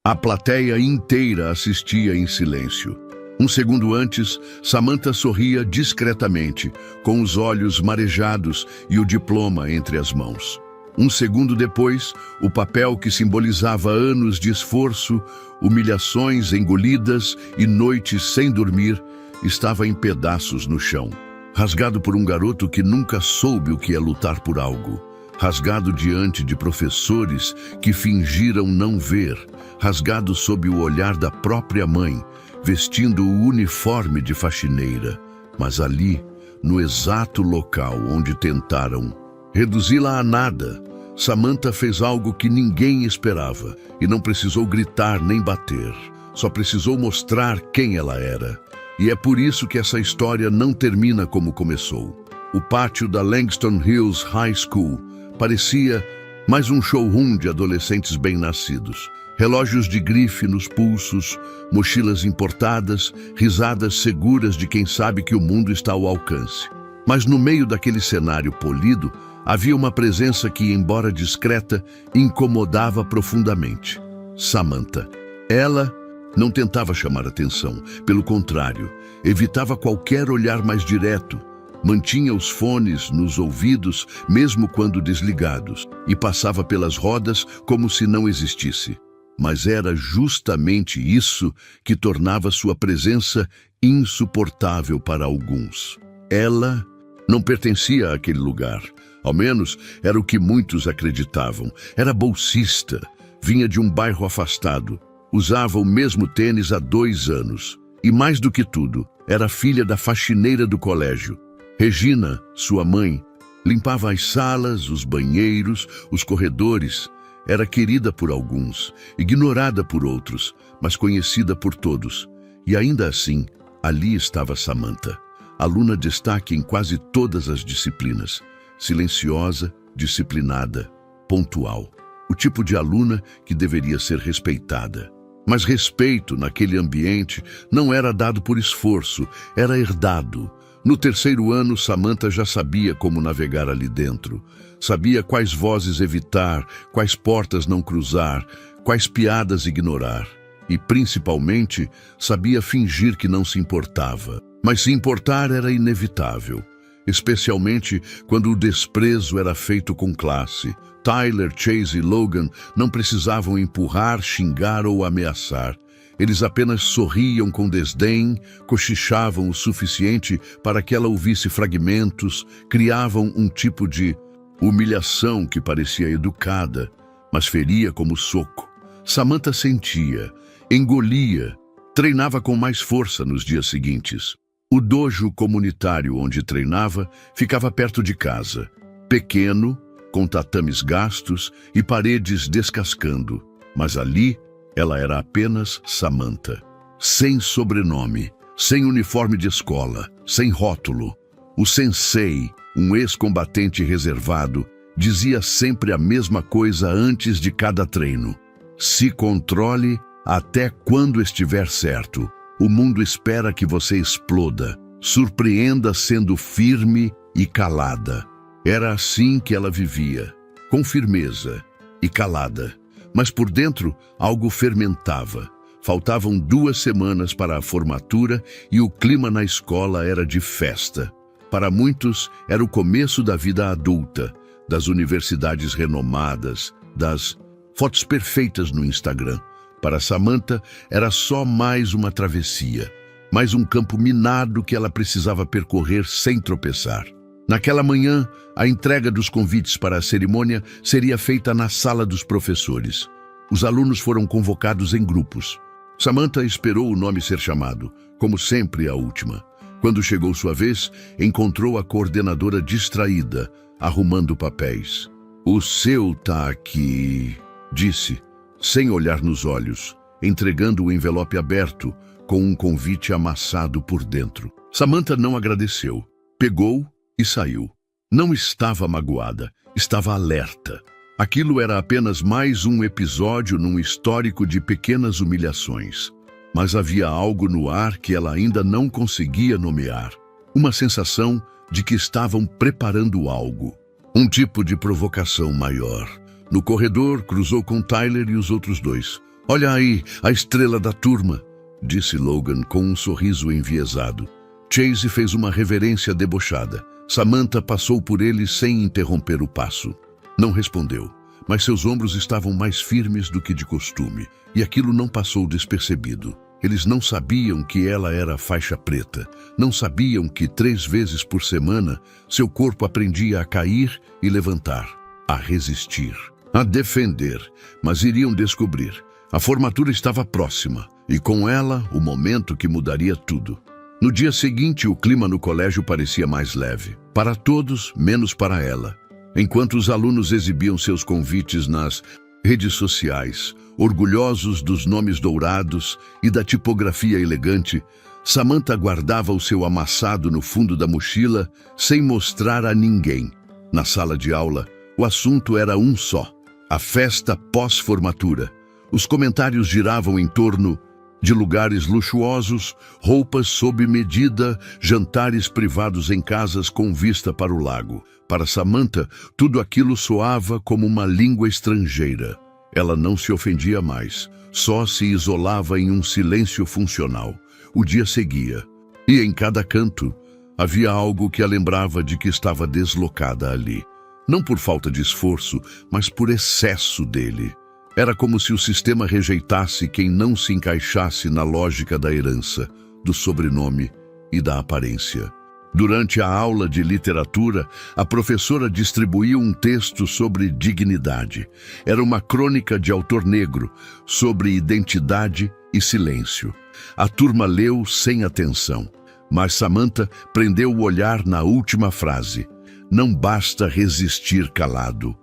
A plateia inteira assistia em silêncio. Um segundo antes, Samantha sorria discretamente, com os olhos marejados e o diploma entre as mãos. Um segundo depois, o papel que simbolizava anos de esforço, humilhações engolidas e noites sem dormir, estava em pedaços no chão. Rasgado por um garoto que nunca soube o que é lutar por algo. Rasgado diante de professores que fingiram não ver. Rasgado sob o olhar da própria mãe, vestindo o uniforme de faxineira. Mas ali, no exato local onde tentaram reduzi-la a nada, Samantha fez algo que ninguém esperava e não precisou gritar nem bater. Só precisou mostrar quem ela era. E é por isso que essa história não termina como começou. O pátio da Langston Hughes High School parecia mais um showroom de adolescentes bem-nascidos. Relógios de grife nos pulsos, mochilas importadas, risadas seguras de quem sabe que o mundo está ao alcance. Mas no meio daquele cenário polido, havia uma presença que, embora discreta, incomodava profundamente. Samantha. Ela não tentava chamar atenção, pelo contrário, evitava qualquer olhar mais direto, mantinha os fones nos ouvidos, mesmo quando desligados, e passava pelas rodas como se não existisse. Mas era justamente isso que tornava sua presença insuportável para alguns. Ela não pertencia àquele lugar. Ao menos era o que muitos acreditavam. Era bolsista, vinha de um bairro afastado, usava o mesmo tênis há 2 anos. E mais do que tudo, era filha da faxineira do colégio. Regina, sua mãe, limpava as salas, os banheiros, os corredores. Era querida por alguns, ignorada por outros, mas conhecida por todos. E ainda assim, ali estava Samantha, aluna destaque em quase todas as disciplinas. Silenciosa, disciplinada, pontual. O tipo de aluna que deveria ser respeitada. Mas respeito naquele ambiente não era dado por esforço, era herdado. No 3º ano, Samantha já sabia como navegar ali dentro. Sabia quais vozes evitar, quais portas não cruzar, quais piadas ignorar. E, principalmente, sabia fingir que não se importava. Mas se importar era inevitável. Especialmente quando o desprezo era feito com classe. Tyler, Chase e Logan não precisavam empurrar, xingar ou ameaçar. Eles apenas sorriam com desdém, cochichavam o suficiente para que ela ouvisse fragmentos, criavam um tipo de humilhação que parecia educada, mas feria como soco. Samantha sentia, engolia, treinava com mais força nos dias seguintes. O dojo comunitário onde treinava ficava perto de casa, pequeno, com tatames gastos e paredes descascando, mas ali ela era apenas Samantha, sem sobrenome, sem uniforme de escola, sem rótulo. O sensei, um ex-combatente reservado, dizia sempre a mesma coisa antes de cada treino. Se controle até quando estiver certo. O mundo espera que você exploda. Surpreenda sendo firme e calada. Era assim que ela vivia, com firmeza e calada. Mas por dentro, algo fermentava. Faltavam 2 semanas para a formatura e o clima na escola era de festa. Para muitos, era o começo da vida adulta, das universidades renomadas, das fotos perfeitas no Instagram. Para Samantha, era só mais uma travessia, mais um campo minado que ela precisava percorrer sem tropeçar. Naquela manhã, a entrega dos convites para a cerimônia seria feita na sala dos professores. Os alunos foram convocados em grupos. Samantha esperou o nome ser chamado, como sempre a última. Quando chegou sua vez, encontrou a coordenadora distraída, arrumando papéis. "O seu tá aqui", disse, sem olhar nos olhos, entregando o envelope aberto, com um convite amassado por dentro. Samantha não agradeceu. Pegou e saiu. Não estava magoada, estava alerta. Aquilo era apenas mais um episódio num histórico de pequenas humilhações. Mas havia algo no ar que ela ainda não conseguia nomear. Uma sensação de que estavam preparando algo. Um tipo de provocação maior. No corredor, cruzou com Tyler e os outros 2. Olha aí, a estrela da turma, disse Logan com um sorriso enviesado. Chase fez uma reverência debochada. Samantha passou por ele sem interromper o passo. Não respondeu, mas seus ombros estavam mais firmes do que de costume, e aquilo não passou despercebido. Eles não sabiam que ela era faixa preta, não sabiam que 3 vezes por semana seu corpo aprendia a cair e levantar, a resistir, a defender, mas iriam descobrir. A formatura estava próxima, e com ela o momento que mudaria tudo. No dia seguinte, o clima no colégio parecia mais leve. Para todos, menos para ela. Enquanto os alunos exibiam seus convites nas redes sociais, orgulhosos dos nomes dourados e da tipografia elegante, Samantha guardava o seu amassado no fundo da mochila sem mostrar a ninguém. Na sala de aula, o assunto era um só: a festa pós-formatura. Os comentários giravam em torno de lugares luxuosos, roupas sob medida, jantares privados em casas com vista para o lago. Para Samantha, tudo aquilo soava como uma língua estrangeira. Ela não se ofendia mais, só se isolava em um silêncio funcional. O dia seguia, e em cada canto havia algo que a lembrava de que estava deslocada ali. Não por falta de esforço, mas por excesso dele. Era como se o sistema rejeitasse quem não se encaixasse na lógica da herança, do sobrenome e da aparência. Durante a aula de literatura, a professora distribuía um texto sobre dignidade. Era uma crônica de autor negro, sobre identidade e silêncio. A turma leu sem atenção, mas Samantha prendeu o olhar na última frase. Não basta resistir calado.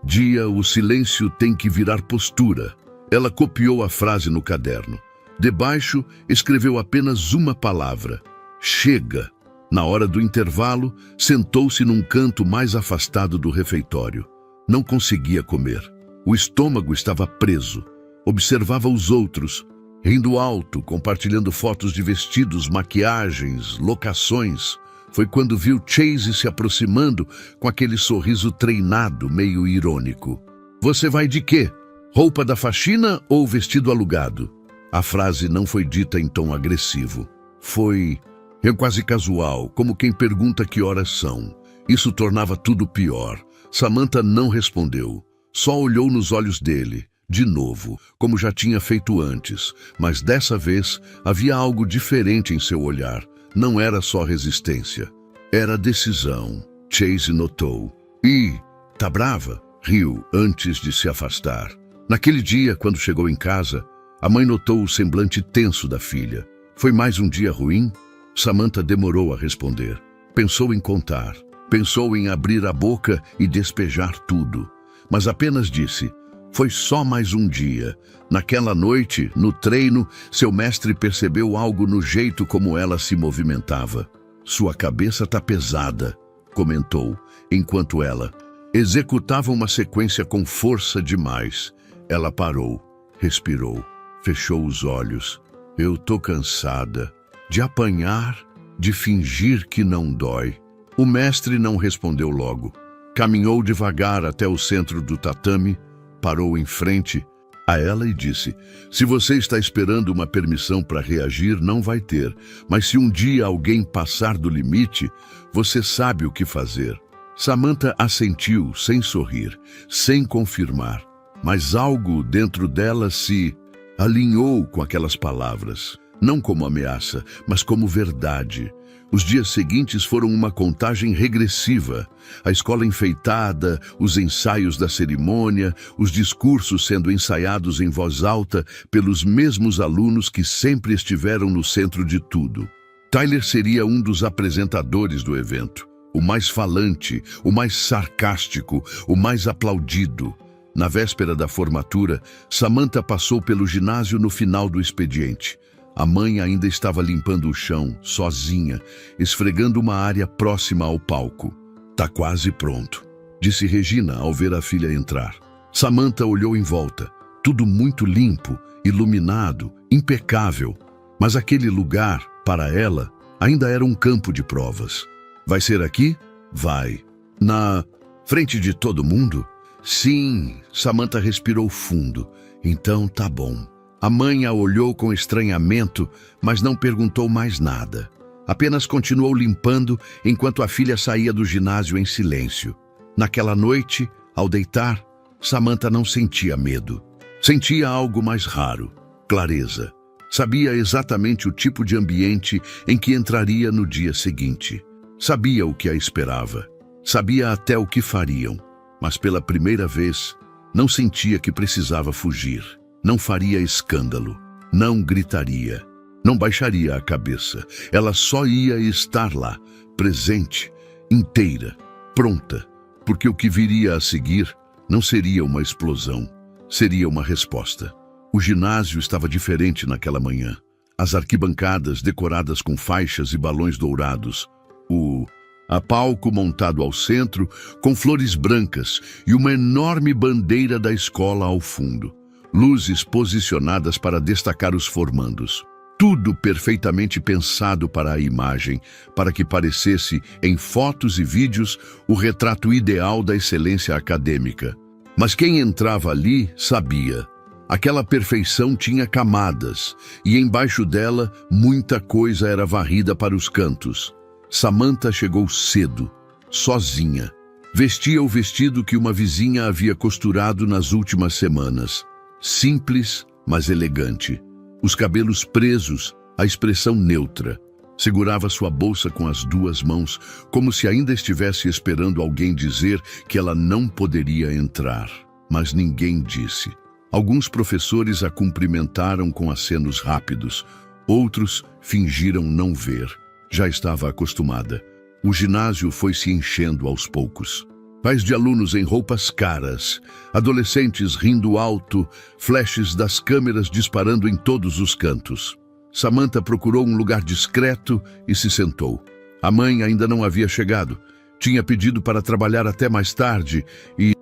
Dia, o silêncio tem que virar postura. Ela copiou a frase no caderno. Debaixo, escreveu apenas uma palavra: chega. Na hora do intervalo, sentou-se num canto mais afastado do refeitório. Não conseguia comer. O estômago estava preso. Observava os outros, rindo alto, compartilhando fotos de vestidos, maquiagens, locações. Foi quando viu Chase se aproximando com aquele sorriso treinado, meio irônico. Você vai de quê? Roupa da faxina ou vestido alugado? A frase não foi dita em tom agressivo. Foi quase casual, como quem pergunta que horas são. Isso tornava tudo pior. Samantha não respondeu. Só olhou nos olhos dele, de novo, como já tinha feito antes. Mas dessa vez havia algo diferente em seu olhar. Não era só resistência, era decisão. Chase notou. Tá brava? Riu antes de se afastar. Naquele dia, quando chegou em casa, a mãe notou o semblante tenso da filha. Foi mais um dia ruim? Samantha demorou a responder. Pensou em contar. Pensou em abrir a boca e despejar tudo. Mas apenas disse: foi só mais um dia. Naquela noite, no treino, seu mestre percebeu algo no jeito como ela se movimentava. Sua cabeça tá pesada, comentou, enquanto ela executava uma sequência com força demais. Ela parou, respirou, fechou os olhos. Eu tô cansada de apanhar, de fingir que não dói. O mestre não respondeu logo. Caminhou devagar até o centro do tatame, parou em frente a ela e disse: se você está esperando uma permissão para reagir, não vai ter. Mas se um dia alguém passar do limite, você sabe o que fazer. Samantha assentiu, sem sorrir, sem confirmar. Mas algo dentro dela se alinhou com aquelas palavras. Não como ameaça, mas como verdade. Os dias seguintes foram uma contagem regressiva. A escola enfeitada, os ensaios da cerimônia, os discursos sendo ensaiados em voz alta pelos mesmos alunos que sempre estiveram no centro de tudo. Tyler seria um dos apresentadores do evento. O mais falante, o mais sarcástico, o mais aplaudido. Na véspera da formatura, Samantha passou pelo ginásio no final do expediente. A mãe ainda estava limpando o chão, sozinha, esfregando uma área próxima ao palco. Tá quase pronto, disse Regina ao ver a filha entrar. Samantha olhou em volta. Tudo muito limpo, iluminado, impecável. Mas aquele lugar, para ela, ainda era um campo de provas. Vai ser aqui? Vai. Na frente de todo mundo? Sim, Samantha respirou fundo. Então tá bom. A mãe a olhou com estranhamento, mas não perguntou mais nada. Apenas continuou limpando enquanto a filha saía do ginásio em silêncio. Naquela noite, ao deitar, Samantha não sentia medo. Sentia algo mais raro, clareza. Sabia exatamente o tipo de ambiente em que entraria no dia seguinte. Sabia o que a esperava. Sabia até o que fariam. Mas pela primeira vez, não sentia que precisava fugir. Não faria escândalo. Não gritaria. Não baixaria a cabeça. Ela só ia estar lá, presente, inteira, pronta. Porque o que viria a seguir não seria uma explosão. Seria uma resposta. O ginásio estava diferente naquela manhã. As arquibancadas decoradas com faixas e balões dourados. A palco montado ao centro, com flores brancas e uma enorme bandeira da escola ao fundo. Luzes posicionadas para destacar os formandos. Tudo perfeitamente pensado para a imagem, para que parecesse, em fotos e vídeos, o retrato ideal da excelência acadêmica. Mas quem entrava ali sabia. Aquela perfeição tinha camadas, e embaixo dela muita coisa era varrida para os cantos. Samantha chegou cedo, sozinha. Vestia o vestido que uma vizinha havia costurado nas últimas semanas. Simples, mas elegante. Os cabelos presos, a expressão neutra. Segurava sua bolsa com as duas mãos, como se ainda estivesse esperando alguém dizer que ela não poderia entrar. Mas ninguém disse. Alguns professores a cumprimentaram com acenos rápidos. Outros fingiram não ver. Já estava acostumada. O ginásio foi se enchendo aos poucos. Pais de alunos em roupas caras, adolescentes rindo alto, flashes das câmeras disparando em todos os cantos. Samantha procurou um lugar discreto e se sentou. A mãe ainda não havia chegado. Tinha pedido para trabalhar até mais tarde e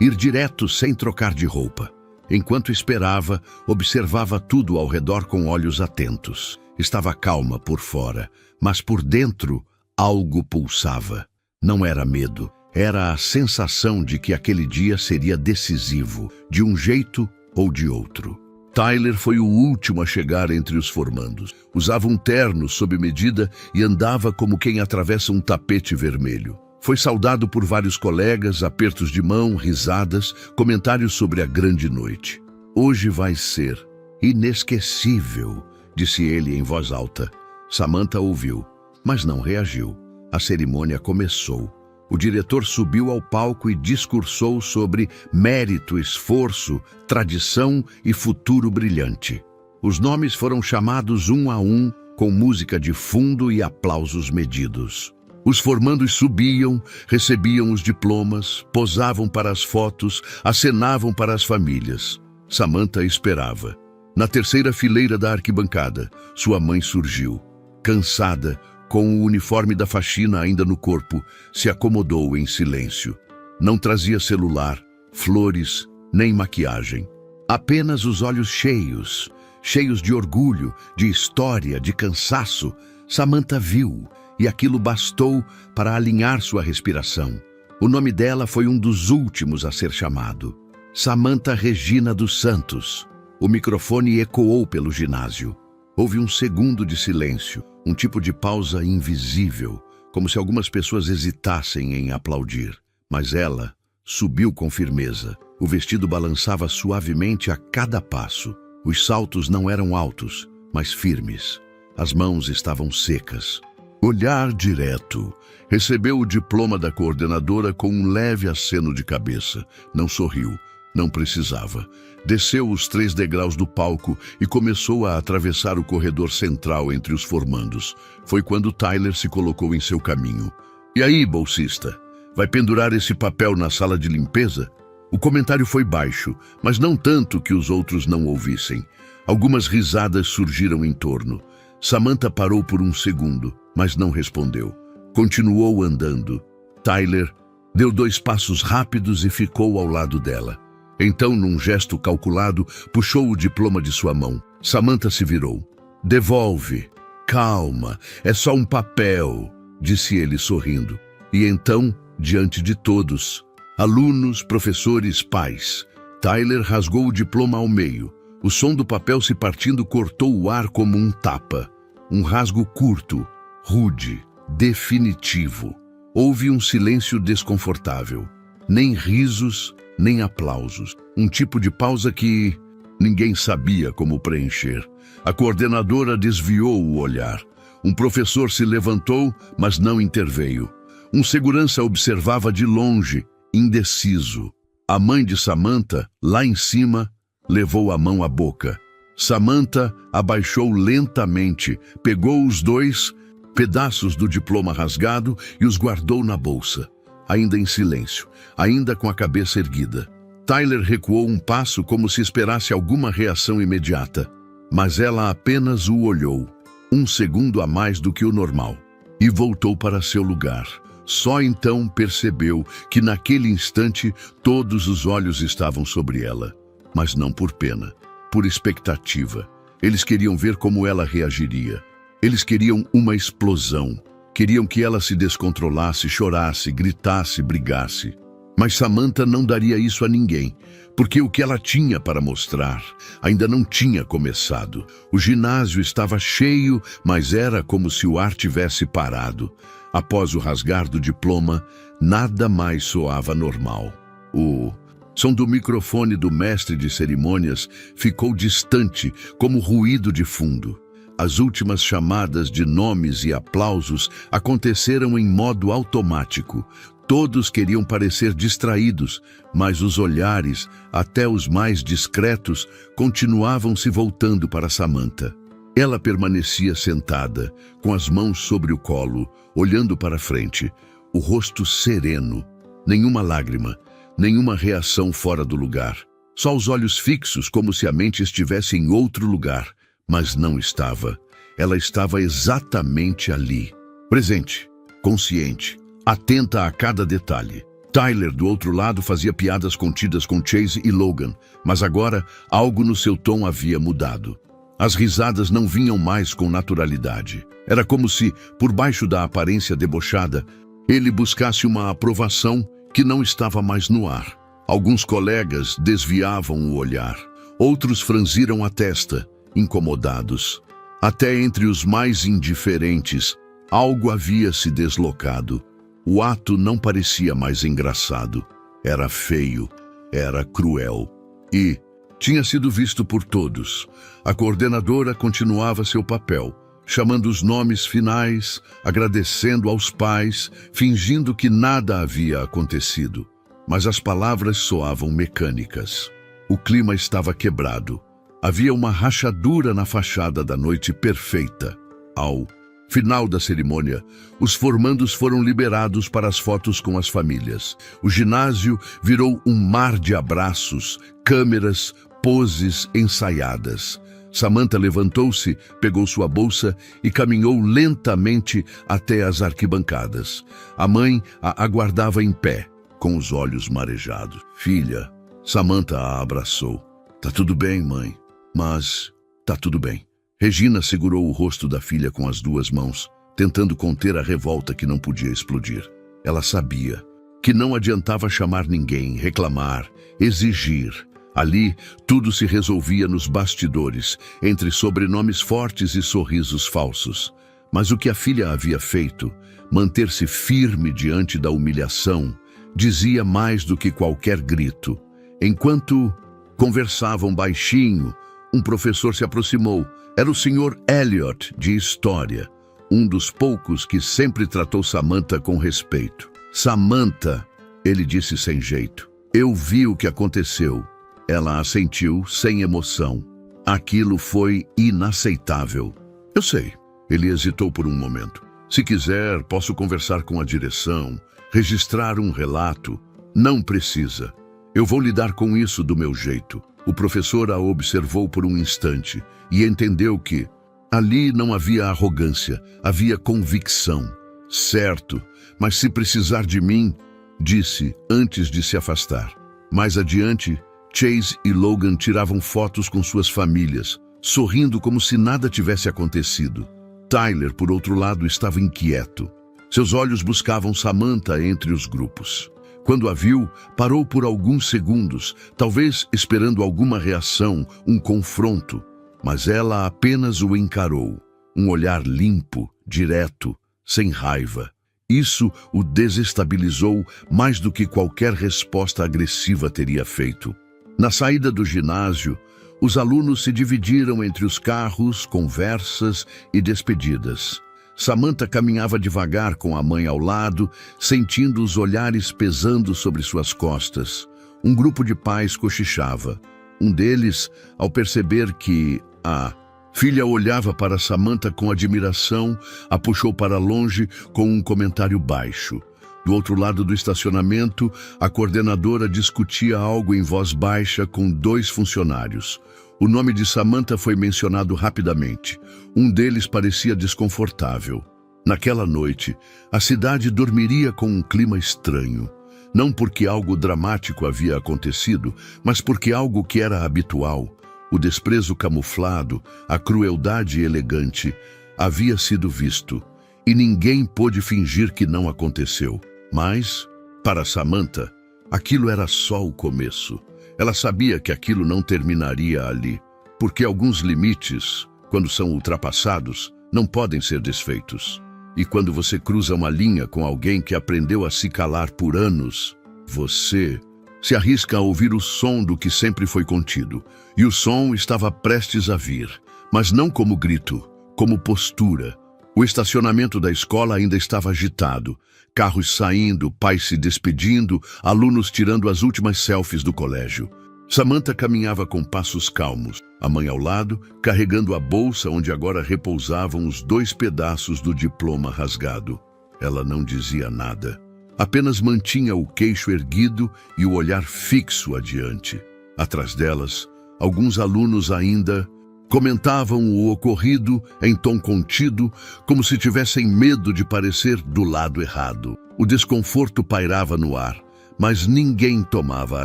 ir direto sem trocar de roupa. Enquanto esperava, observava tudo ao redor com olhos atentos. Estava calma por fora, mas por dentro algo pulsava. Não era medo. Era a sensação de que aquele dia seria decisivo, de um jeito ou de outro. Tyler foi o último a chegar entre os formandos. Usava um terno sob medida e andava como quem atravessa um tapete vermelho. Foi saudado por vários colegas, apertos de mão, risadas, comentários sobre a grande noite. Hoje vai ser inesquecível, disse ele em voz alta. Samantha ouviu, mas não reagiu. A cerimônia começou. O diretor subiu ao palco e discursou sobre mérito, esforço, tradição e futuro brilhante. Os nomes foram chamados um a um, com música de fundo e aplausos medidos. Os formandos subiam, recebiam os diplomas, posavam para as fotos, acenavam para as famílias. Samantha esperava. Na terceira fileira da arquibancada, sua mãe surgiu. Cansada, com o uniforme da faxina ainda no corpo, se acomodou em silêncio. Não trazia celular, flores, nem maquiagem. Apenas os olhos cheios, cheios de orgulho, de história, de cansaço. Samantha viu, e aquilo bastou para alinhar sua respiração. O nome dela foi um dos últimos a ser chamado. Samantha Regina dos Santos. O microfone ecoou pelo ginásio. Houve um segundo de silêncio, um tipo de pausa invisível, como se algumas pessoas hesitassem em aplaudir. Mas ela subiu com firmeza. O vestido balançava suavemente a cada passo. Os saltos não eram altos, mas firmes. As mãos estavam secas. Olhar direto. Recebeu o diploma da coordenadora com um leve aceno de cabeça. Não sorriu. Não precisava. Desceu os 3 degraus do palco e começou a atravessar o corredor central entre os formandos. Foi quando Tyler se colocou em seu caminho. E aí, bolsista? Vai pendurar esse papel na sala de limpeza? O comentário foi baixo, mas não tanto que os outros não ouvissem. Algumas risadas surgiram em torno. Samantha parou por um segundo, mas não respondeu. Continuou andando. Tyler deu 2 passos rápidos e ficou ao lado dela. Então, num gesto calculado, puxou o diploma de sua mão. Samantha se virou. Devolve. Calma, é só um papel, disse ele sorrindo. E então, diante de todos, alunos, professores, pais, Tyler rasgou o diploma ao meio. O som do papel se partindo cortou o ar como um tapa. Um rasgo curto, rude, definitivo. Houve um silêncio desconfortável. Nem risos, nem aplausos. Um tipo de pausa que ninguém sabia como preencher. A coordenadora desviou o olhar. Um professor se levantou, mas não interveio. Um segurança observava de longe, indeciso. A mãe de Samantha, lá em cima, levou a mão à boca. Samantha abaixou lentamente, pegou os 2 pedaços do diploma rasgado e os guardou na bolsa. Ainda em silêncio, ainda com a cabeça erguida. Tyler recuou um passo como se esperasse alguma reação imediata. Mas ela apenas o olhou, 1 segundo a mais do que o normal, e voltou para seu lugar. Só então percebeu que naquele instante todos os olhos estavam sobre ela. Mas não por pena, por expectativa. Eles queriam ver como ela reagiria. Eles queriam uma explosão. Queriam que ela se descontrolasse, chorasse, gritasse, brigasse. Mas Samantha não daria isso a ninguém, porque o que ela tinha para mostrar ainda não tinha começado. O ginásio estava cheio, mas era como se o ar tivesse parado. Após o rasgar do diploma, nada mais soava normal. O som do microfone do mestre de cerimônias ficou distante, como ruído de fundo. As últimas chamadas de nomes e aplausos aconteceram em modo automático. Todos queriam parecer distraídos, mas os olhares, até os mais discretos, continuavam se voltando para Samantha. Ela permanecia sentada, com as mãos sobre o colo, olhando para frente, o rosto sereno, nenhuma lágrima, nenhuma reação fora do lugar. Só os olhos fixos, como se a mente estivesse em outro lugar, mas não estava. Ela estava exatamente ali, presente, consciente, atenta a cada detalhe. Tyler, do outro lado, fazia piadas contidas com Chase e Logan, mas agora algo no seu tom havia mudado. As risadas não vinham mais com naturalidade. Era como se, por baixo da aparência debochada, ele buscasse uma aprovação que não estava mais no ar. Alguns colegas desviavam o olhar. Outros franziram a testa, incomodados. Até entre os mais indiferentes, algo havia se deslocado. O ato não parecia mais engraçado. Era feio, era cruel e tinha sido visto por todos. A coordenadora continuava seu papel, chamando os nomes finais, agradecendo aos pais, fingindo que nada havia acontecido. Mas as palavras soavam mecânicas. O clima estava quebrado. Havia uma rachadura na fachada da noite perfeita. Ao final da cerimônia, os formandos foram liberados para as fotos com as famílias. O ginásio virou um mar de abraços, câmeras, poses ensaiadas. Samantha levantou-se, pegou sua bolsa e caminhou lentamente até as arquibancadas. A mãe a aguardava em pé, com os olhos marejados. Filha, Samantha a abraçou. Tá tudo bem, mãe, mas tá tudo bem. Regina segurou o rosto da filha com as 2 mãos, tentando conter a revolta que não podia explodir. Ela sabia que não adiantava chamar ninguém, reclamar, exigir. Ali, tudo se resolvia nos bastidores, entre sobrenomes fortes e sorrisos falsos. Mas o que a filha havia feito, manter-se firme diante da humilhação, dizia mais do que qualquer grito. Enquanto conversavam baixinho, um professor se aproximou. Era o Sr. Elliot, de História, um dos poucos que sempre tratou Samantha com respeito. Samantha, ele disse sem jeito, eu vi o que aconteceu. Ela assentiu sem emoção. Aquilo foi inaceitável. Eu sei. Ele hesitou por um momento. Se quiser, posso conversar com a direção, registrar um relato. Não precisa. Eu vou lidar com isso do meu jeito. O professor a observou por um instante e entendeu que ali não havia arrogância, havia convicção. Certo, mas se precisar de mim, disse antes de se afastar. Mais adiante, Chase e Logan tiravam fotos com suas famílias, sorrindo como se nada tivesse acontecido. Tyler, por outro lado, estava inquieto. Seus olhos buscavam Samantha entre os grupos. Quando a viu, parou por alguns segundos, talvez esperando alguma reação, um confronto. Mas ela apenas o encarou. Um olhar limpo, direto, sem raiva. Isso o desestabilizou mais do que qualquer resposta agressiva teria feito. Na saída do ginásio, os alunos se dividiram entre os carros, conversas e despedidas. Samantha caminhava devagar com a mãe ao lado, sentindo os olhares pesando sobre suas costas. Um grupo de pais cochichava. Um deles, ao perceber que a filha olhava para Samantha com admiração, a puxou para longe com um comentário baixo. Do outro lado do estacionamento, a coordenadora discutia algo em voz baixa com 2 funcionários. O nome de Samantha foi mencionado rapidamente. Um deles parecia desconfortável. Naquela noite, a cidade dormiria com um clima estranho. Não porque algo dramático havia acontecido, mas porque algo que era habitual, o desprezo camuflado, a crueldade elegante, havia sido visto. E ninguém pôde fingir que não aconteceu. Mas, para Samantha, aquilo era só o começo. Ela sabia que aquilo não terminaria ali, porque alguns limites, quando são ultrapassados, não podem ser desfeitos. E quando você cruza uma linha com alguém que aprendeu a se calar por anos, você se arrisca a ouvir o som do que sempre foi contido. E o som estava prestes a vir, mas não como grito, como postura. O estacionamento da escola ainda estava agitado. Carros saindo, pais se despedindo, alunos tirando as últimas selfies do colégio. Samantha caminhava com passos calmos, a mãe ao lado, carregando a bolsa onde agora repousavam os 2 pedaços do diploma rasgado. Ela não dizia nada. Apenas mantinha o queixo erguido e o olhar fixo adiante. Atrás delas, alguns alunos ainda comentavam o ocorrido em tom contido, como se tivessem medo de parecer do lado errado. O desconforto pairava no ar, mas ninguém tomava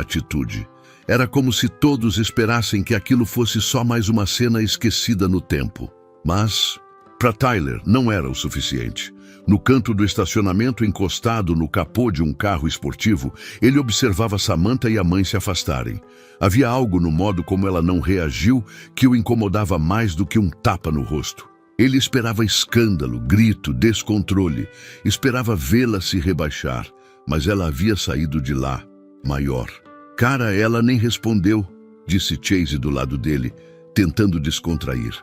atitude. Era como se todos esperassem que aquilo fosse só mais uma cena esquecida no tempo. Mas, para Tyler, não era o suficiente. No canto do estacionamento, encostado no capô de um carro esportivo, ele observava Samantha e a mãe se afastarem. Havia algo no modo como ela não reagiu que o incomodava mais do que um tapa no rosto. Ele esperava escândalo, grito, descontrole. Esperava vê-la se rebaixar, mas ela havia saído de lá, maior. Cara, ela nem respondeu, disse Chase do lado dele, tentando descontrair.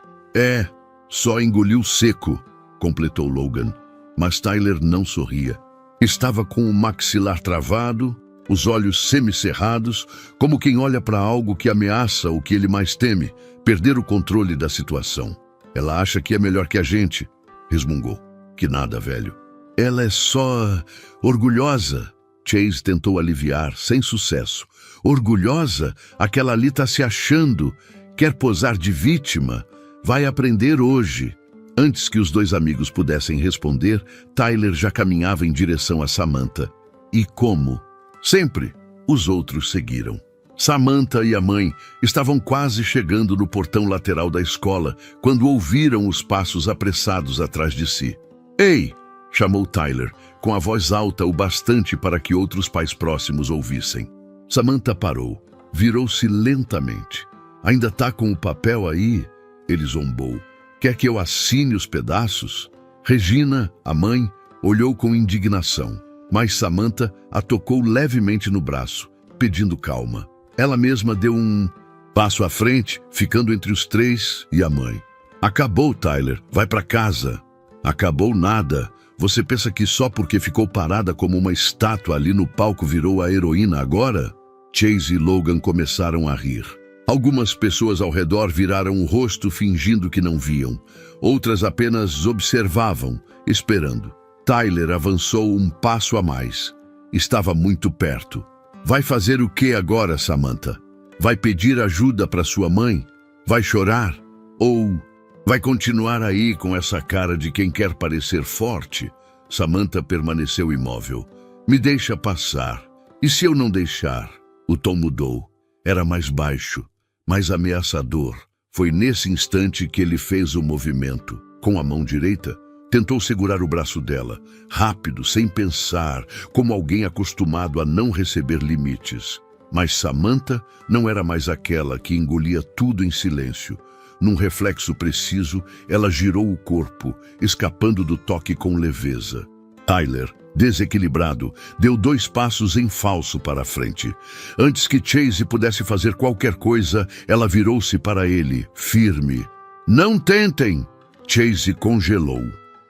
Só engoliu seco, completou Logan. Mas Tyler não sorria. Estava com o maxilar travado, os olhos semicerrados, como quem olha para algo que ameaça o que ele mais teme, perder o controle da situação. Ela acha que é melhor que a gente, resmungou. Que nada, velho. Ela é só orgulhosa. Chase tentou aliviar, sem sucesso. Orgulhosa? Aquela ali tá se achando. Quer posar de vítima? Vai aprender hoje. Antes que os 2 amigos pudessem responder, Tyler já caminhava em direção a Samantha. E como? Sempre, os outros seguiram. Samantha e a mãe estavam quase chegando no portão lateral da escola quando ouviram os passos apressados atrás de si. Ei! Chamou Tyler, com a voz alta o bastante para que outros pais próximos ouvissem. Samantha parou, virou-se lentamente. Ainda tá com o papel aí? Ele zombou. Quer que eu assine os pedaços? Regina, a mãe, olhou com indignação, mas Samantha a tocou levemente no braço, pedindo calma. Ela mesma deu um passo à frente, ficando entre os 3 e a mãe. Acabou, Tyler. Vai para casa. Acabou nada. Você pensa que só porque ficou parada como uma estátua ali no palco virou a heroína agora? Chase e Logan começaram a rir. Algumas pessoas ao redor viraram o rosto fingindo que não viam. Outras apenas observavam, esperando. Tyler avançou um passo a mais. Estava muito perto. Vai fazer o que agora, Samantha? Vai pedir ajuda para sua mãe? Vai chorar? Ou vai continuar aí com essa cara de quem quer parecer forte? Samantha permaneceu imóvel. Me deixa passar. E se eu não deixar? O tom mudou. Era mais baixo, mais ameaçador. Foi nesse instante que ele fez o movimento. Com a mão direita, Tentou segurar o braço dela, rápido, sem pensar, como alguém acostumado a não receber limites. Mas Samantha não era mais aquela que engolia tudo em silêncio. Num reflexo preciso, ela girou o corpo, escapando do toque com leveza. Tyler, desequilibrado, deu 2 passos em falso para a frente. Antes que Chase pudesse fazer qualquer coisa, ela virou-se para ele, firme. "Não tentem!" Chase congelou.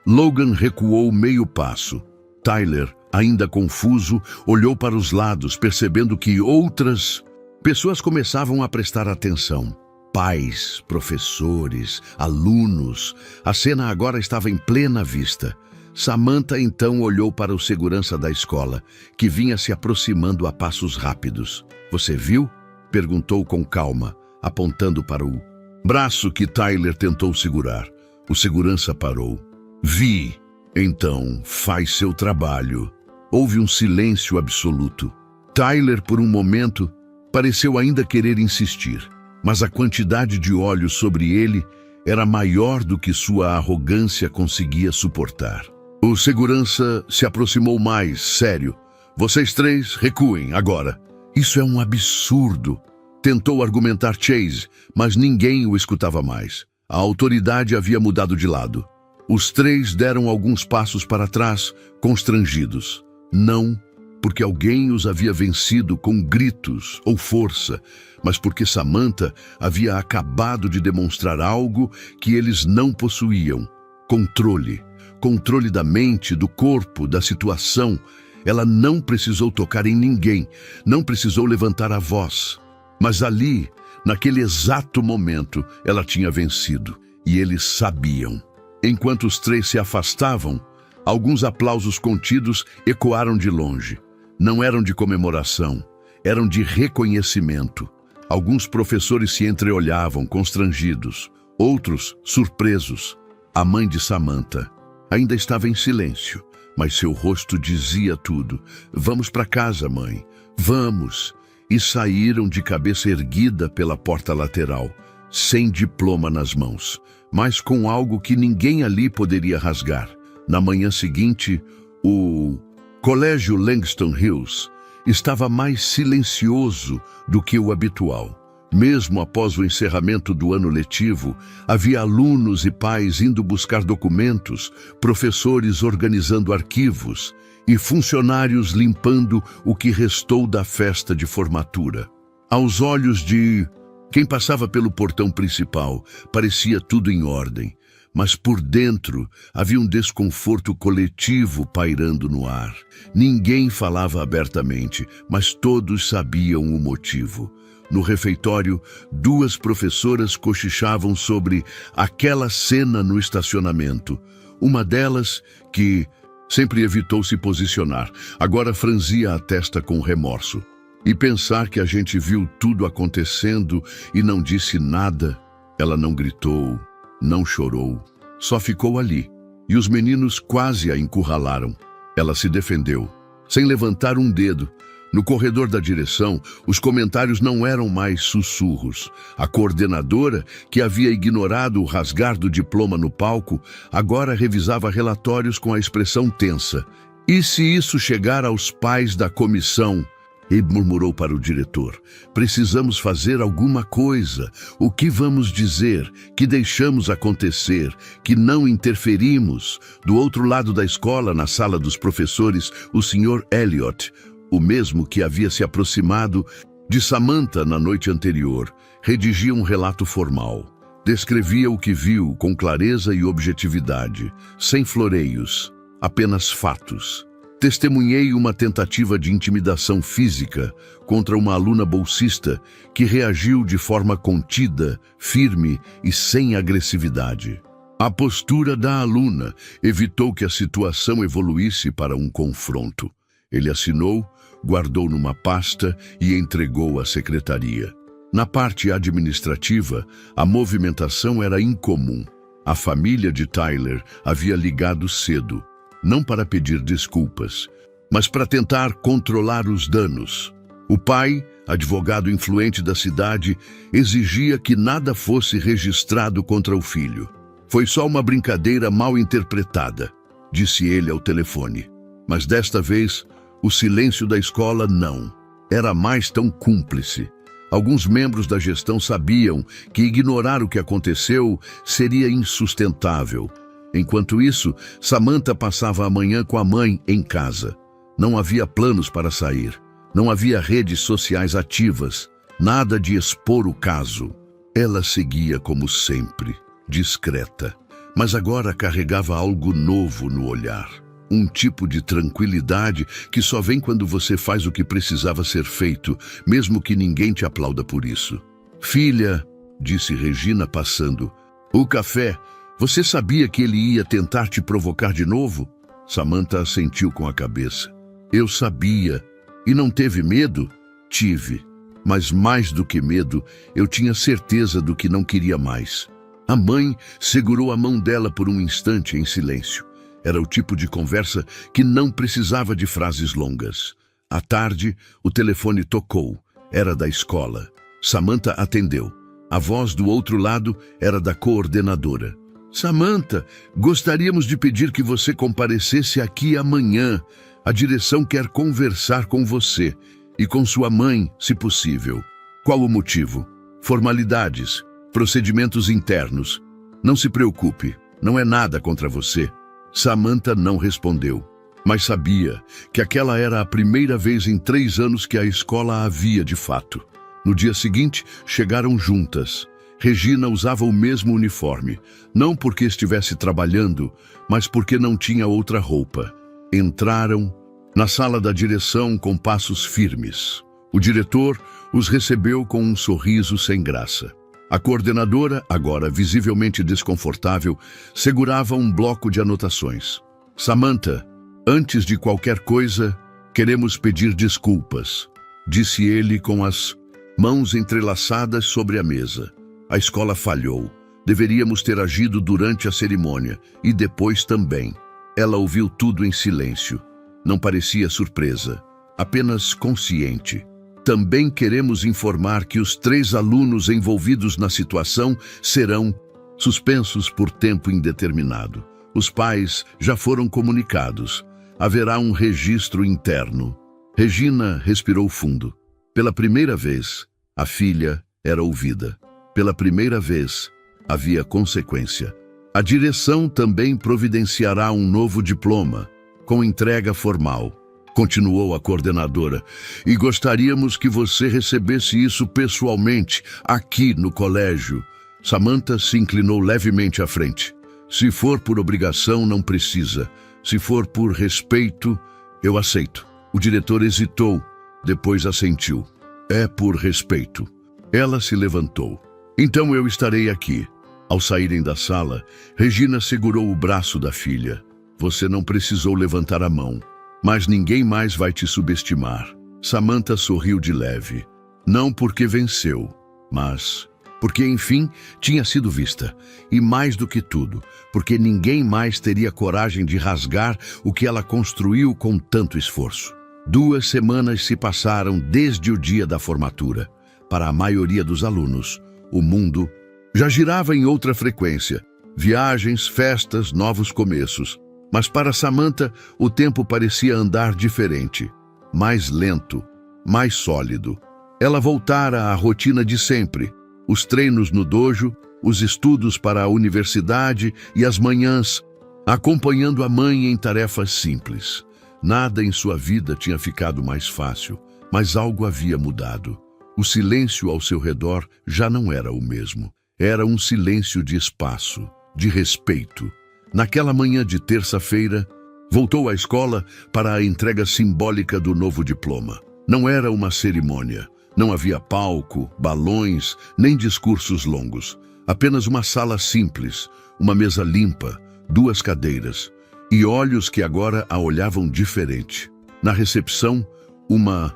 Logan recuou meio passo. Tyler, ainda confuso, olhou para os lados, percebendo que outras pessoas começavam a prestar atenção. Pais, professores, alunos. A cena agora estava em plena vista. Samantha então olhou para o segurança da escola, que vinha se aproximando a passos rápidos. "Você viu?" perguntou com calma, apontando para o braço que Tyler tentou segurar. O segurança parou. "Vi." "Então, faz seu trabalho." Houve um silêncio absoluto. Tyler, por um momento, pareceu ainda querer insistir, mas a quantidade de olhos sobre ele era maior do que sua arrogância conseguia suportar. O segurança se aproximou mais, sério. "Vocês 3 recuem agora." "Isso é um absurdo." Tentou argumentar Chase, mas ninguém o escutava mais. A autoridade havia mudado de lado. Os 3 deram alguns passos para trás, constrangidos. Não porque alguém os havia vencido com gritos ou força, mas porque Samantha havia acabado de demonstrar algo que eles não possuíam: controle. Controle da mente, do corpo, da situação. Ela não precisou tocar em ninguém, não precisou levantar a voz. Mas ali, naquele exato momento, ela tinha vencido, e eles sabiam. Enquanto os 3 se afastavam, alguns aplausos contidos ecoaram de longe. Não eram de comemoração, eram de reconhecimento. Alguns professores se entreolhavam, constrangidos, outros surpresos. A mãe de Samantha ainda estava em silêncio, mas seu rosto dizia tudo. "Vamos para casa, mãe, vamos." E saíram de cabeça erguida pela porta lateral, sem diploma nas mãos, mas com algo que ninguém ali poderia rasgar. Na manhã seguinte, o Colégio Langston Hughes estava mais silencioso do que o habitual. Mesmo após o encerramento do ano letivo, havia alunos e pais indo buscar documentos, professores organizando arquivos e funcionários limpando o que restou da festa de formatura. Aos olhos de quem passava pelo portão principal, parecia tudo em ordem, mas por dentro havia um desconforto coletivo pairando no ar. Ninguém falava abertamente, mas todos sabiam o motivo. No refeitório, 2 professoras cochichavam sobre aquela cena no estacionamento. Uma delas, que sempre evitou se posicionar, agora franzia a testa com remorso. "E pensar que a gente viu tudo acontecendo e não disse nada." Ela não gritou, não chorou, só ficou ali. E os meninos quase a encurralaram. Ela se defendeu, sem levantar um dedo. No corredor da direção, os comentários não eram mais sussurros. A coordenadora, que havia ignorado o rasgar do diploma no palco, agora revisava relatórios com a expressão tensa. "E se isso chegar aos pais da comissão?" Ele murmurou para o diretor. "Precisamos fazer alguma coisa. O que vamos dizer? Que deixamos acontecer? Que não interferimos?" Do outro lado da escola, na sala dos professores, o Sr. Elliot, o mesmo que havia se aproximado de Samantha na noite anterior, redigia um relato formal. Descrevia o que viu com clareza e objetividade, sem floreios, apenas fatos. "Testemunhei uma tentativa de intimidação física contra uma aluna bolsista que reagiu de forma contida, firme e sem agressividade. A postura da aluna evitou que a situação evoluísse para um confronto." Ele assinou, guardou numa pasta e entregou à secretaria. Na parte administrativa, a movimentação era incomum. A família de Tyler havia ligado cedo, não para pedir desculpas, mas para tentar controlar os danos. O pai, advogado influente da cidade, exigia que nada fosse registrado contra o filho. Foi só uma brincadeira mal interpretada, disse ele ao telefone. Mas desta vez, o silêncio da escola não era mais tão cúmplice. Alguns membros da gestão sabiam que ignorar o que aconteceu seria insustentável. Enquanto isso, Samantha passava a manhã com a mãe em casa. Não havia planos para sair. Não havia redes sociais ativas. Nada de expor o caso. Ela seguia como sempre, discreta. Mas agora carregava algo novo no olhar. Um tipo de tranquilidade que só vem quando você faz o que precisava ser feito, mesmo que ninguém te aplauda por isso. Filha, disse Regina passando, o café, você sabia que ele ia tentar te provocar de novo? Samantha assentiu com a cabeça. Eu sabia. E não teve medo? Tive. Mas mais do que medo, eu tinha certeza do que não queria mais. A mãe segurou a mão dela por um instante em silêncio. Era o tipo de conversa que não precisava de frases longas. À tarde, o telefone tocou. Era da escola. Samantha atendeu. A voz do outro lado era da coordenadora. Samantha, gostaríamos de pedir que você comparecesse aqui amanhã. A direção quer conversar com você e com sua mãe, se possível. Qual o motivo? Formalidades, procedimentos internos. Não se preocupe, não é nada contra você. Samantha não respondeu, mas sabia que aquela era a primeira vez em 3 anos que a escola a via de fato. No dia seguinte, chegaram juntas. Regina usava o mesmo uniforme, não porque estivesse trabalhando, mas porque não tinha outra roupa. Entraram na sala da direção com passos firmes. O diretor os recebeu com um sorriso sem graça. A coordenadora, agora visivelmente desconfortável, segurava um bloco de anotações. Samantha, antes de qualquer coisa, queremos pedir desculpas, disse ele com as mãos entrelaçadas sobre a mesa. A escola falhou. Deveríamos ter agido durante a cerimônia e depois também. Ela ouviu tudo em silêncio. Não parecia surpresa, apenas consciente. Também queremos informar que os 3 alunos envolvidos na situação serão suspensos por tempo indeterminado. Os pais já foram comunicados. Haverá um registro interno. Regina respirou fundo. Pela primeira vez, a filha era ouvida. Pela primeira vez, havia consequência. A direção também providenciará um novo diploma, com entrega formal. Continuou a coordenadora, e gostaríamos que você recebesse isso pessoalmente, aqui no colégio. Samantha se inclinou levemente à frente. Se for por obrigação, não precisa. Se for por respeito, eu aceito. O diretor hesitou, depois assentiu. É por respeito. Ela se levantou. Então eu estarei aqui. Ao saírem da sala, Regina segurou o braço da filha. Você não precisou levantar a mão. Mas ninguém mais vai te subestimar. Samantha sorriu de leve. Não porque venceu, mas porque, enfim, tinha sido vista. E mais do que tudo, porque ninguém mais teria coragem de rasgar o que ela construiu com tanto esforço. 2 semanas se passaram desde o dia da formatura. Para a maioria dos alunos, o mundo já girava em outra frequência. Viagens, festas, novos começos. Mas para Samantha, o tempo parecia andar diferente, mais lento, mais sólido. Ela voltara à rotina de sempre, os treinos no dojo, os estudos para a universidade e as manhãs, acompanhando a mãe em tarefas simples. Nada em sua vida tinha ficado mais fácil, mas algo havia mudado. O silêncio ao seu redor já não era o mesmo. Era um silêncio de espaço, de respeito. Naquela manhã de terça-feira, voltou à escola para a entrega simbólica do novo diploma. Não era uma cerimônia. Não havia palco, balões, nem discursos longos. Apenas uma sala simples, uma mesa limpa, 2 cadeiras e olhos que agora a olhavam diferente. Na recepção, uma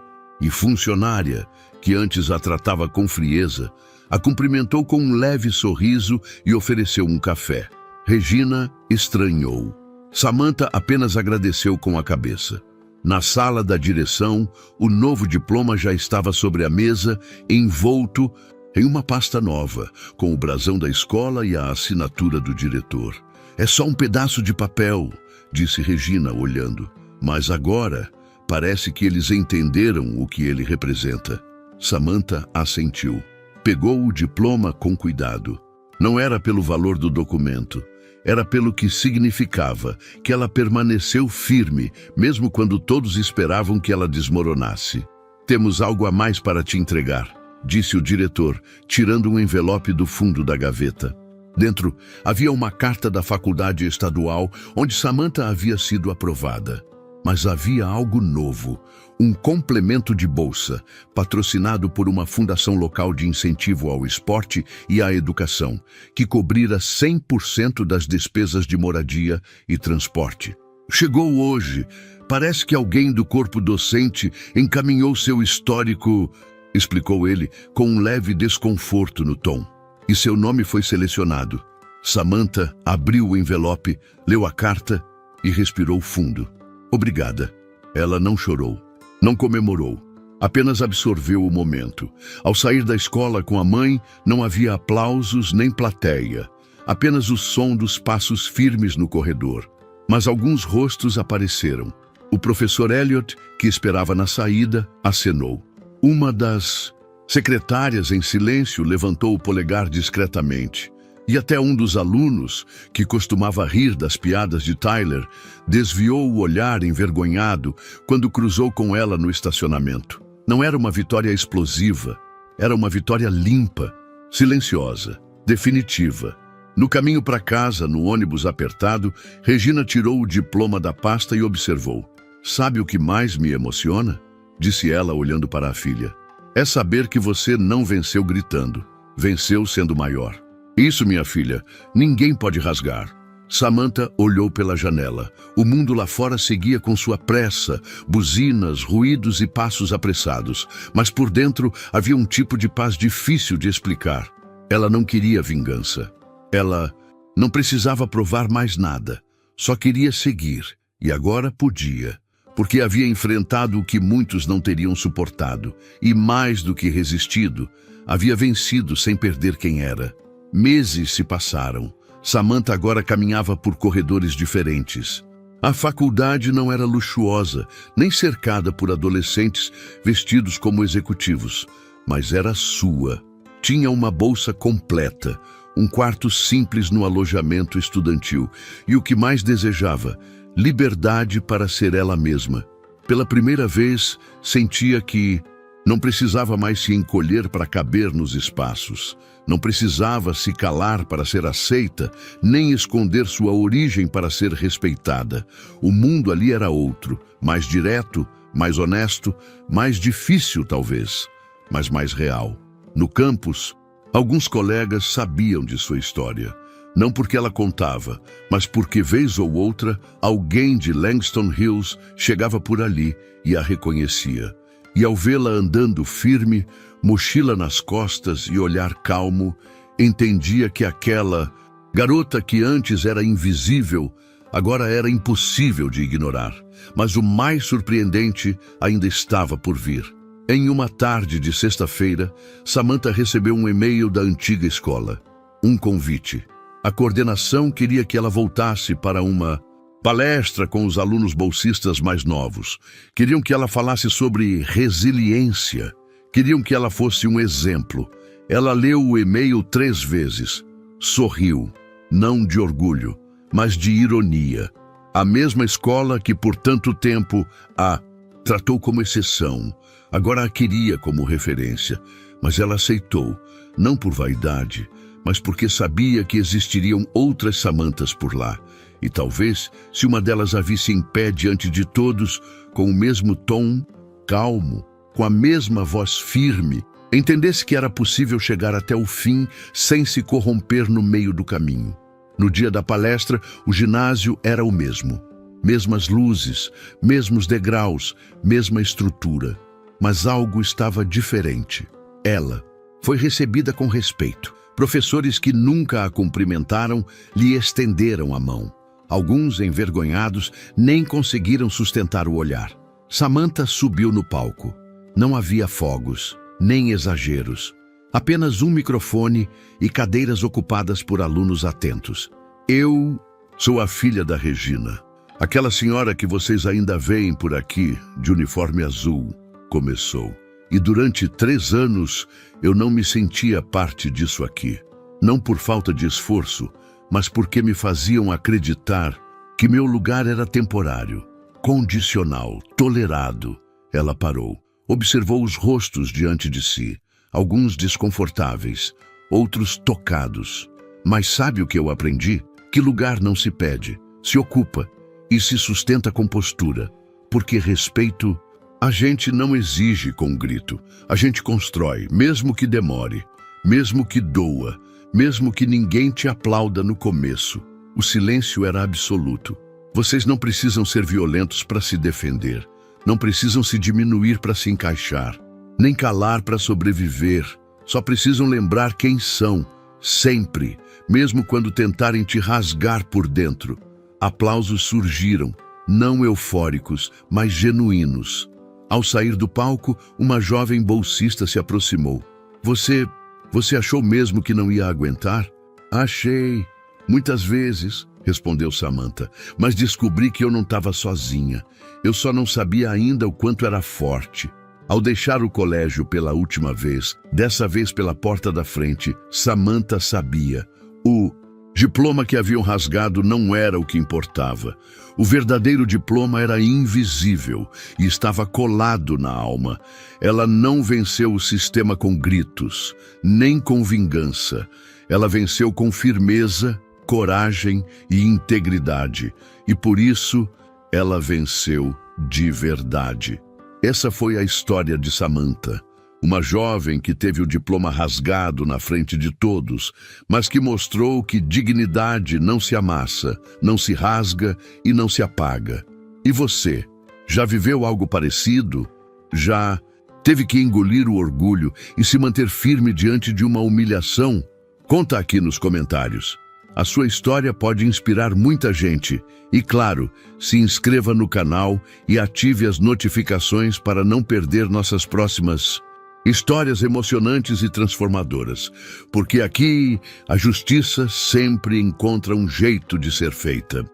funcionária, que antes a tratava com frieza, a cumprimentou com um leve sorriso e ofereceu um café. Regina estranhou. Samantha apenas agradeceu com a cabeça. Na sala da direção, o novo diploma já estava sobre a mesa, envolto em uma pasta nova, com o brasão da escola e a assinatura do diretor. É só um pedaço de papel, disse Regina, olhando. Mas agora, parece que eles entenderam o que ele representa. Samantha assentiu. Pegou o diploma com cuidado. Não era pelo valor do documento. Era pelo que significava, que ela permaneceu firme, mesmo quando todos esperavam que ela desmoronasse. Temos algo a mais para te entregar, disse o diretor, tirando um envelope do fundo da gaveta. Dentro havia uma carta da faculdade estadual, onde Samantha havia sido aprovada. Mas havia algo novo, um complemento de bolsa, patrocinado por uma fundação local de incentivo ao esporte e à educação, que cobrira 100% das despesas de moradia e transporte. Chegou hoje. Parece que alguém do corpo docente encaminhou seu histórico, explicou ele, com um leve desconforto no tom. E seu nome foi selecionado. Samantha abriu o envelope, leu a carta e respirou fundo. Obrigada. Ela não chorou, não comemorou, apenas absorveu o momento. Ao sair da escola com a mãe, não havia aplausos nem plateia, apenas o som dos passos firmes no corredor. Mas alguns rostos apareceram. O professor Elliot, que esperava na saída, acenou. Uma das secretárias, em silêncio, levantou o polegar discretamente. E até um dos alunos, que costumava rir das piadas de Tyler, desviou o olhar envergonhado quando cruzou com ela no estacionamento. Não era uma vitória explosiva, era uma vitória limpa, silenciosa, definitiva. No caminho para casa, no ônibus apertado, Regina tirou o diploma da pasta e observou. Sabe o que mais me emociona? Disse ela, olhando para a filha. É saber que você não venceu gritando, venceu sendo maior. Isso, minha filha, ninguém pode rasgar. Samantha olhou pela janela. O mundo lá fora seguia com sua pressa, buzinas, ruídos e passos apressados. Mas por dentro havia um tipo de paz difícil de explicar. Ela não queria vingança. Ela não precisava provar mais nada. Só queria seguir. E agora podia. Porque havia enfrentado o que muitos não teriam suportado. E mais do que resistido, havia vencido sem perder quem era. Meses se passaram. Samantha agora caminhava por corredores diferentes. A faculdade não era luxuosa, nem cercada por adolescentes vestidos como executivos, mas era sua. Tinha uma bolsa completa, um quarto simples no alojamento estudantil e o que mais desejava, liberdade para ser ela mesma. Pela primeira vez, sentia que não precisava mais se encolher para caber nos espaços. Não precisava se calar para ser aceita, nem esconder sua origem para ser respeitada. O mundo ali era outro, mais direto, mais honesto, mais difícil talvez, mas mais real. No campus, alguns colegas sabiam de sua história. Não porque ela contava, mas porque, vez ou outra, alguém de Langston Hughes chegava por ali e a reconhecia. E ao vê-la andando firme, mochila nas costas e olhar calmo, entendia que aquela garota que antes era invisível, agora era impossível de ignorar. Mas o mais surpreendente ainda estava por vir. Em uma tarde de sexta-feira, Samantha recebeu um e-mail da antiga escola. Um convite. A coordenação queria que ela voltasse para uma palestra com os alunos bolsistas mais novos. Queriam que ela falasse sobre resiliência. Queriam que ela fosse um exemplo. Ela leu o e-mail 3 vezes. Sorriu, não de orgulho, mas de ironia. A mesma escola que por tanto tempo a tratou como exceção, agora a queria como referência. Mas ela aceitou, não por vaidade, mas porque sabia que existiriam outras Samanthas por lá. E talvez, se uma delas a visse em pé diante de todos, com o mesmo tom calmo, com a mesma voz firme, entendesse que era possível chegar até o fim sem se corromper no meio do caminho. No dia da palestra, o ginásio era o mesmo. Mesmas luzes, mesmos degraus, mesma estrutura. Mas algo estava diferente. Ela foi recebida com respeito. Professores que nunca a cumprimentaram lhe estenderam a mão. Alguns, envergonhados, nem conseguiram sustentar o olhar. Samantha subiu no palco. Não havia fogos, nem exageros. Apenas um microfone e cadeiras ocupadas por alunos atentos. Eu sou a filha da Regina. Aquela senhora que vocês ainda veem por aqui, de uniforme azul, começou. E durante 3 anos eu não me sentia parte disso aqui. Não por falta de esforço, mas porque me faziam acreditar que meu lugar era temporário, condicional, tolerado. Ela parou, observou os rostos diante de si, alguns desconfortáveis, outros tocados. Mas sabe o que eu aprendi? Que lugar não se pede, se ocupa e se sustenta com postura, porque respeito a gente não exige com grito, a gente constrói, mesmo que demore, mesmo que doa, mesmo que ninguém te aplauda no começo. O silêncio era absoluto. Vocês não precisam ser violentos para se defender, não precisam se diminuir para se encaixar, nem calar para sobreviver. Só precisam lembrar quem são, sempre, mesmo quando tentarem te rasgar por dentro. Aplausos surgiram, não eufóricos, mas genuínos. Ao sair do palco, uma jovem bolsista se aproximou. Você achou mesmo que não ia aguentar? Achei. Muitas vezes, respondeu Samantha, mas descobri que eu não estava sozinha. Eu só não sabia ainda o quanto era forte. Ao deixar o colégio pela última vez, dessa vez pela porta da frente, Samantha sabia. O diploma que haviam rasgado não era o que importava. O verdadeiro diploma era invisível e estava colado na alma. Ela não venceu o sistema com gritos, nem com vingança. Ela venceu com firmeza, coragem e integridade. E por isso, ela venceu de verdade. Essa foi a história de Samantha. Uma jovem que teve o diploma rasgado na frente de todos, mas que mostrou que dignidade não se amassa, não se rasga e não se apaga. E você? Já viveu algo parecido? Já teve que engolir o orgulho e se manter firme diante de uma humilhação? Conta aqui nos comentários. A sua história pode inspirar muita gente. E claro, se inscreva no canal e ative as notificações para não perder nossas próximas histórias emocionantes e transformadoras, porque aqui a justiça sempre encontra um jeito de ser feita.